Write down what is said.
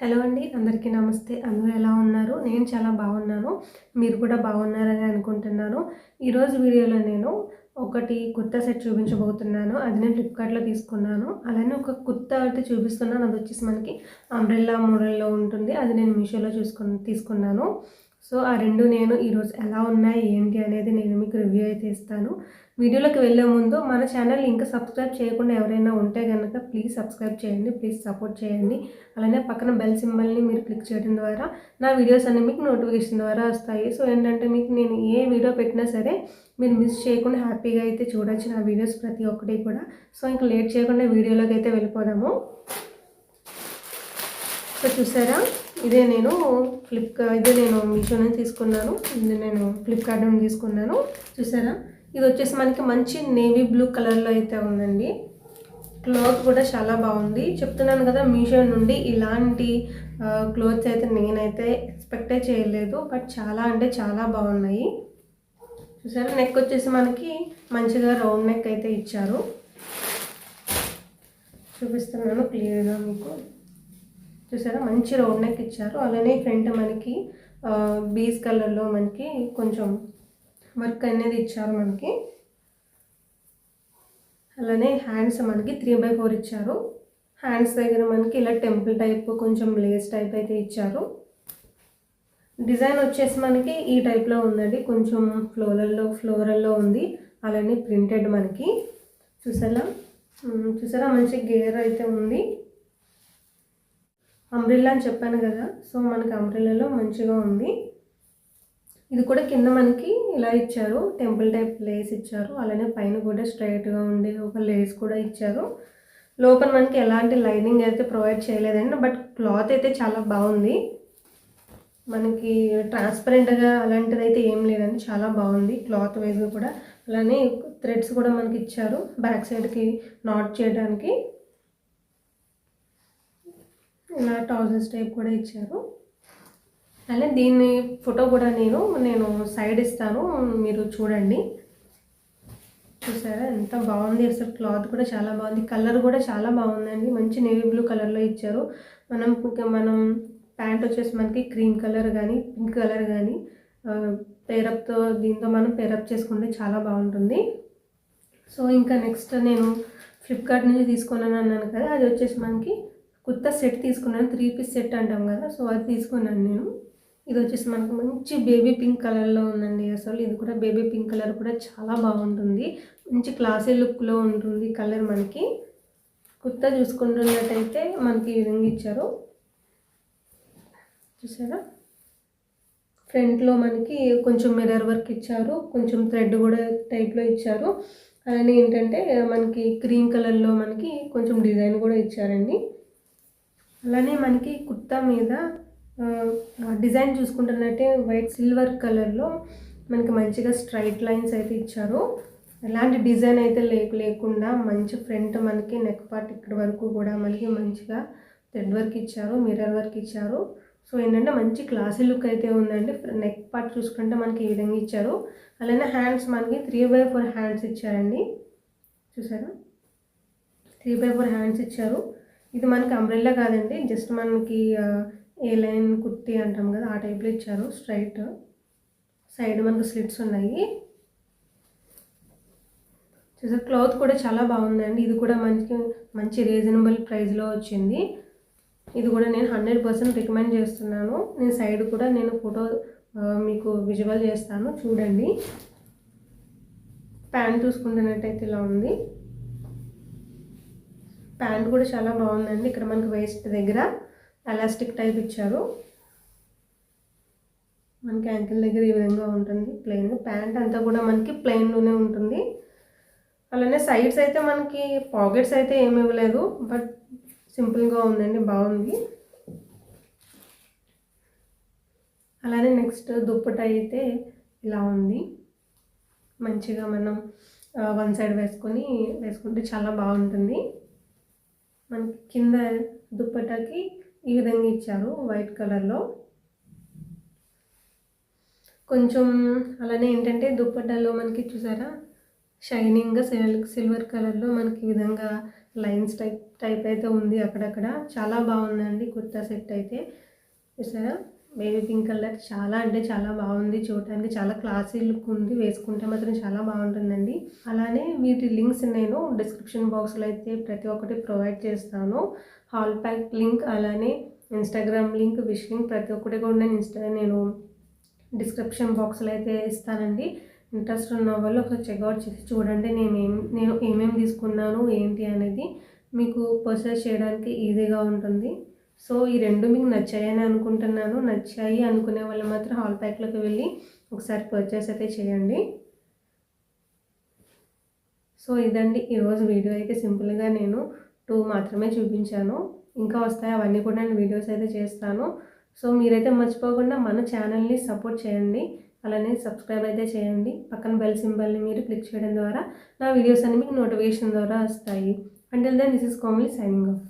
Hello అండి, అందరికీ నమస్తే. అందరూ ఎలా ఉన్నారు? నేను చాలా బాగున్నాను. మీరు కూడా బాగున్నారని అనుకుంటున్నాను. ఈరోజు వీడియోలో నేను ఒకటి కుర్తా సెట్ చూపించబోతున్నాను. అది నేను ఫ్లిప్‌కార్ట్‌లో తీసుకున్నాను. అలానే ఒక కుర్తా అయితే చూపిస్తున్నాను. అదొచ్చేసి మనకి అంబ్రెల్లా మోడల్‌లో ఉంటుంది. అది నేను మీషోలో తీసుకున్నాను. సో, ఆ 2 నేను ఈరోజు ఎలా ఉన్నాయి, ఏంటి అనేది నేను మీకు రివ్యూ అయితే ఇస్తాను. వీడియోలోకి వెళ్ళే ముందు మన ఛానల్‌ని ఇంకా సబ్స్క్రైబ్ చేయకుండా ఎవరైనా ఉంటే గనక ప్లీజ్ సబ్స్క్రైబ్ చేయండి. ప్లీజ్ సపోర్ట్ చేయండి. అలానే పక్కన బెల్ సింబల్‌ని మీరు క్లిక్ చేయడం ద్వారా నా వీడియోస్ అన్నీ మీకు నోటిఫికేషన్ ద్వారా వస్తాయి. సో, ఏంటంటే మీకు నేను ఏ వీడియో పెట్టినా సరే మీరు మిస్ చేయకుండా హ్యాపీగా అయితే చూడొచ్చు నా వీడియోస్ ప్రతి ఒక్కటి కూడా. సో, ఇంక లేట్ చేయకుండా వీడియోలోకి అయితే వెళ్ళిపోదాము. సో, చూసారా? ఇదే నేను మీషో నుంచి తీసుకున్నాను. ఇది నేను ఫ్లిప్‌కార్ట్ నుండి తీసుకున్నాను. చూసారా? ఇది వచ్చేసి మనకి మంచి నేవీ బ్లూ కలర్‌లో అయితే ఉందండి. క్లాత్ కూడా చాలా బాగుంది. చెప్తున్నాను కదా, మీషో నుండి ఇలాంటి క్లోత్స్ అయితే నేనైతే ఎక్స్‌పెక్టే చేయలేదు. బట్ చాలా అంటే చాలా బాగున్నాయి. చూసారా? నెక్ వచ్చేసి మనకి మంచిగా రౌండ్ నెక్ అయితే ఇచ్చారు. చూపిస్తున్నాను క్లియర్‌గా మీకు. చూసారా? మంచి రౌండ్ నెక్ ఇచ్చారు. అలానే ఫ్రంట్ మనకి బీజ్ కలర్లో మనకి కొంచెం వర్క్ అనేది ఇచ్చారు మనకి. అలానే హ్యాండ్స్ మనకి 3/4 ఇచ్చారు. హ్యాండ్స్ దగ్గర మనకి ఇలా టెంపుల్ టైప్ కొంచెం లేస్ టైప్ అయితే ఇచ్చారు. డిజైన్ వచ్చేసి మనకి ఈ టైప్లో ఉందండి. కొంచెం ఫ్లోరల్లో ఉంది. అలానే ప్రింటెడ్ మనకి చూసారా మంచి గేర్ అయితే ఉంది. అంబ్రెల్లా అని చెప్పాను కదా, సో మనకి అంబ్రెల్లాలో మంచిగా ఉంది. ఇది కూడా కింద మనకి ఇలా ఇచ్చారు, టెంపుల్ టైప్ లేస్ ఇచ్చారు. అలానే పైన కూడా స్ట్రైట్గా ఉండే ఒక లేస్ కూడా ఇచ్చారు. లోపల మనకి ఎలాంటి లైనింగ్ అయితే ప్రొవైడ్ చేయలేదండి. బట్ క్లాత్ అయితే చాలా బాగుంది. మనకి ట్రాన్స్పరెంట్గా అలాంటిది అయితే ఏం లేదండి. చాలా బాగుంది క్లాత్ వైజ్గా కూడా. అలానే థ్రెడ్స్ కూడా మనకి ఇచ్చారు బ్యాక్ సైడ్కి నాట్ చేయడానికి. ఇలా ట్రౌజర్స్ టైప్ కూడా ఇచ్చారు. అలానే దీన్ని ఫోటో కూడా నేను సైడ్ ఇస్తాను, మీరు చూడండి. చూసారా ఎంత బాగుంది అసలు. క్లాత్ కూడా చాలా బాగుంది. కలర్ కూడా చాలా బాగుందండి. మంచి నేవీ బ్లూ కలర్లో ఇచ్చారు. మనం ప్యాంట్ వచ్చేసి మనకి క్రీమ్ కలర్ కానీ పింక్ కలర్ కానీ దీంతో మనం పేరప్ చేసుకుంటే చాలా బాగుంటుంది. సో ఇంకా నెక్స్ట్ నేను ఫ్లిప్‌కార్ట్ నుంచి తీసుకున్నాను అన్నాను కదా, అది వచ్చేసి మనకి కుర్తా సెట్ తీసుకున్నాను. 3 పీస్ సెట్ అంటాం కదా, సో అది తీసుకున్నాను నేను. ఇది వచ్చేసి మనకు మంచి బేబీ పింక్ కలర్లో ఉందండి. అసలు ఇది కూడా బేబీ పింక్ కలర్ కూడా చాలా బాగుంటుంది. మంచి క్లాసీ లుక్లో ఉంటుంది కలర్ మనకి. కుర్తా చూసుకుంటున్నట్టయితే మనకి ఈ విధంగా ఇచ్చారు. చూసారా? ఫ్రంట్లో మనకి కొంచెం మిర్రర్ వర్క్ ఇచ్చారు. కొంచెం థ్రెడ్ కూడా టైప్లో ఇచ్చారు. అలానే ఏంటంటే మనకి క్రీమ్ కలర్లో మనకి కొంచెం డిజైన్ కూడా ఇచ్చారండి. అలానే మనకి కుర్తా మీద డిజైన్ చూసుకుంటున్నట్టే వైట్ సిల్వర్ కలర్లో మనకి మంచిగా స్ట్రైట్ లైన్స్ అయితే ఇచ్చారు. ఎలాంటి డిజైన్ అయితే లేకుండా మంచి ఫ్రంట్ మనకి నెక్ పార్ట్ ఇక్కడ వరకు కూడా మనకి మంచిగా థ్రెడ్ వర్క్ ఇచ్చారు, మిర్రర్ వర్క్ ఇచ్చారు. సో ఏంటంటే మంచి క్లాసీ లుక్ అయితే ఉందండి. నెక్ పార్ట్ చూసుకుంటే మనకి ఈ విధంగా ఇచ్చారు. అలానే హ్యాండ్స్ మనకి 3/4 హ్యాండ్స్ ఇచ్చారండి. చూసారా? 3/4 హ్యాండ్స్ ఇచ్చారు. ఇది మనకి అంబ్రెల్లా కాదండి, జస్ట్ మనకి ఏ లైన్ కుర్తీ అంటాం కదా, ఆ టైప్లో ఇచ్చారు. స్ట్రైట్ సైడ్ మనకు స్లిట్స్ ఉన్నాయి. చూసారు? క్లాత్ కూడా చాలా బాగుందండి. ఇది కూడా మంచి రీజనబుల్ ప్రైస్లో వచ్చింది. ఇది కూడా నేను 100% రికమెండ్ చేస్తున్నాను. నేను సైడ్ కూడా నేను ఫోటో మీకు విజువల్ చేస్తాను, చూడండి. ప్యాంట్ చూసుకుంటున్నట్టయితే ఇలా ఉంది. ప్యాంట్ కూడా చాలా బాగుందండి. ఇక్కడ మనకి వేస్ట్ దగ్గర ఎలాస్టిక్ టైప్ ఇచ్చారు. మనకి యాంకిల్ దగ్గర ఈ విధంగా ఉంటుంది ప్లెయిన్. ప్యాంట్ అంతా కూడా మనకి ప్లెయిన్లోనే ఉంటుంది. అలానే సైడ్స్ అయితే మనకి పాకెట్స్ అయితే ఏమి ఇవ్వలేదు, బట్ సింపుల్గా ఉందండి, బాగుంది. అలానే నెక్స్ట్ దుప్పట అయితే ఇలా ఉంది. మంచిగా మనం వన్ సైడ్ వేసుకుంటే చాలా బాగుంటుంది. మనకి కింద దుప్పటకి ఈ విధంగా ఇచ్చారు వైట్ కలర్లో కొంచెం. అలానే ఏంటంటే దుప్పటాలో మనకి చూసారా షైనింగ్గా సిల్వర్ కలర్లో మనకి ఈ విధంగా లైన్స్ టైప్ అయితే ఉంది అక్కడక్కడ. చాలా బాగుందండి కుర్తా సెట్ అయితే. చూసారా బేబీ పింక్ కలర్ చాలా అంటే చాలా బాగుంది. చూడటానికి చాలా క్లాసీ లుక్ ఉంది. వేసుకుంటే మాత్రం చాలా బాగుంటుందండి. అలానే వీటి లింక్స్ నేను డిస్క్రిప్షన్ బాక్స్లో అయితే ప్రతి ఒక్కటి ప్రొవైడ్ చేస్తాను. హాల్ ప్యాక్ లింక్, అలానే ఇన్స్టాగ్రామ్ లింక్, విష్ లింక్ ప్రతి ఒక్కటి కూడా నేను డిస్క్రిప్షన్ బాక్స్లో అయితే ఇస్తానండి. ఇంట్రెస్ట్ ఉన్న వాళ్ళు ఒకసారి చెక్అవుట్ చేసి చూడండి. నేను ఏమేమి తీసుకున్నాను ఏంటి అనేది మీకు పర్చేస్ చేయడానికి ఈజీగా ఉంటుంది. సో ఈ రెండు మీకు నచ్చాయని అనుకుంటున్నాను. నచ్చాయి అనుకునే వాళ్ళు మాత్రం హాల్ ప్యాక్లోకి వెళ్ళి ఒకసారి పర్చేస్ అయితే చేయండి. సో ఇదండి ఈరోజు వీడియో అయితే. సింపుల్గా నేను 2 మాత్రమే చూపించాను. ఇంకా వస్తాయి, అవన్నీ కూడా నేను వీడియోస్ అయితే చేస్తాను. సో మీరైతే మర్చిపోకుండా మన ఛానల్ని సపోర్ట్ చేయండి. అలానే సబ్స్క్రైబ్ అయితే చేయండి. పక్కన బెల్ సింబల్ని మీరు క్లిక్ చేయడం ద్వారా నా వీడియోస్ అన్ని మీకు నోటిఫికేషన్ ద్వారా వస్తాయి. Until then this is Komali signing of.